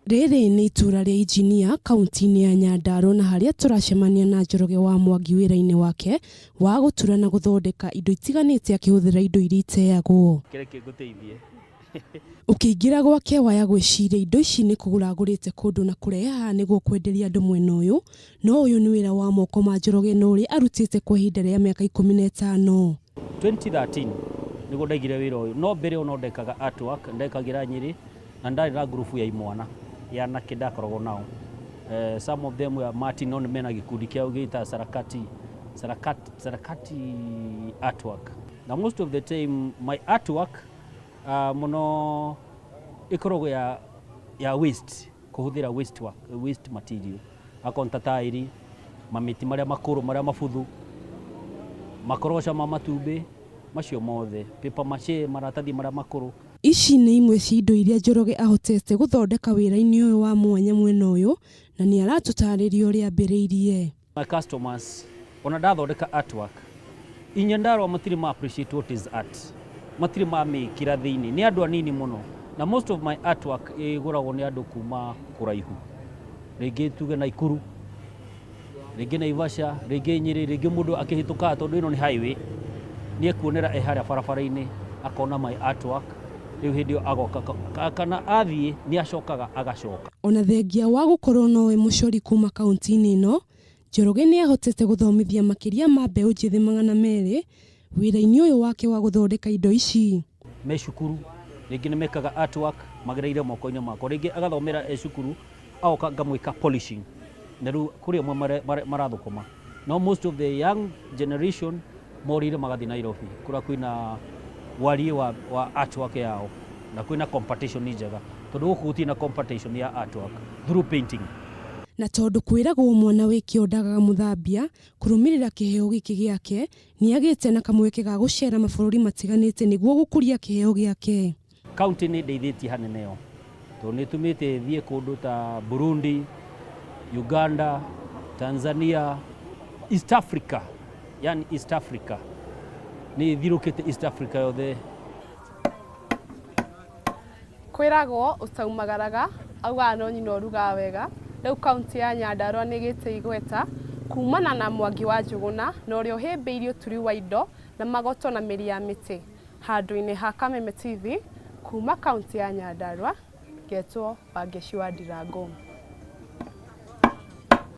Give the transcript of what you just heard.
Rĩrĩ nĩ itura rĩa injinia kaunti-inĩ ya Nyandarua na harĩa tũracemania na Njoroge wa Mwangi wĩra-inĩ wake wa gũtura na gũthondeka indo itiganĩte akĩhũthĩra indo iria iteagwo. Ũkĩingĩra gwake waya gwĩciria indo ici nĩ kũgũra agũrĩte kũndũ na kũrehe haha nĩguo kwenderia andũ mwena ũyũ, no ũyũ nĩ wĩra wa moko ma Njoroge na ũrĩa arutĩte kwa ihinda rĩa mĩaka 15. 2013 nĩguo ndaigire wĩra ũyũ, no mbere ono ndekaga artwork, ndekagĩra Nyĩrĩ na ndarĩ na ngurubu ya imwana ya nake ndakoragwo nao. Some of them were Martin on mena gikundi kĩao gĩta Sarakati artwork. Now most of the time my artwork muno ikoragwo ya waste, kuhũthĩra waste material. Akonta tairi, mamiti marĩa makũrũ marĩa mabuthu, makoroca ma matumbĩ, macio mothe, paper mache, maratathi marĩa makũrũ. Ici nĩ imwe cia indo iria Njoroge ahotete gũthondeka wĩra-inĩ ũyũ wa mwanya mwena ũyũ na nĩ aratũtarĩria ũrĩa ambĩrĩirie. My customers, ona ndathondeka artwork, Nyandarua matirĩ ma appreciate what is art. Matirĩ mamĩkĩra thĩinĩ, nĩ andũ anini mũno. Na most of my artwork ĩgũragwo nĩ andũ kuma kũraihu. Rĩngĩ tuge Naikuru, rĩngĩ Naivasha, rĩngĩ Nyĩrĩ, rĩngĩ mũndũ akĩhĩtũka tondũ ĩno nĩ highway, nĩ ekuonera harĩa barabara-inĩ akona my artwork. Rĩu hĩndĩ ĩyo agoka kana athiĩ nĩ acokaga agacoka. Ona thengia wa gũkorwo nowe mũcori kuma kaunti-inĩ ĩno, Njoroge nĩ ahotete gũthomithia makĩria ma mbeũ njĩthĩ 200 wĩra-inĩ ũyũ wake wa gũthondeka indo ici. Me cukuru, rĩngĩ nĩ mekaga artwork magereire moko-inĩ makwa, rĩngĩ agathomera cukuru agoka ngamwĩka polishing. Na rĩu kũrĩ amwe marathũkũma. No most of the young generation morire magathiĩ Nairobi kũrĩa kwĩna wariĩ wa artwork yao na kwĩna competition ni njega tondũ gũkũ gũtirĩ na competition ya artwork through painting. Na tondũ kwĩragwo mwana wĩkĩo ndagaga mũthambia, kũrũmĩrĩra kĩheo gĩkĩ gĩake nĩ agĩte na kamweke ga gũcera mabũrũri matiganĩte nĩguo gũkũria kĩheo gĩake. Kaunti nĩ ndeithĩtie hanene yo tondũ nĩ tumĩte thiĩ kũndũ ta Burundi, Uganda, Tanzania, East Africa, yani East Africa. Ni thirũkĩte East Africa yothe. Kwĩragwo ũtaumagaraga auga no nyina oruga wega. Rĩu kaunti ya Nyandarua nĩ gĩte igweta kumana na Mwangi wa Njũgũna na ũrĩa ũhĩmbĩirie ũturi wa indo na magoto na mĩri ya mĩtĩ. Handũ-inĩ ha Kameme TV kuma kaunti ya Nyandarua, getwo Wangeci wa Ndirango.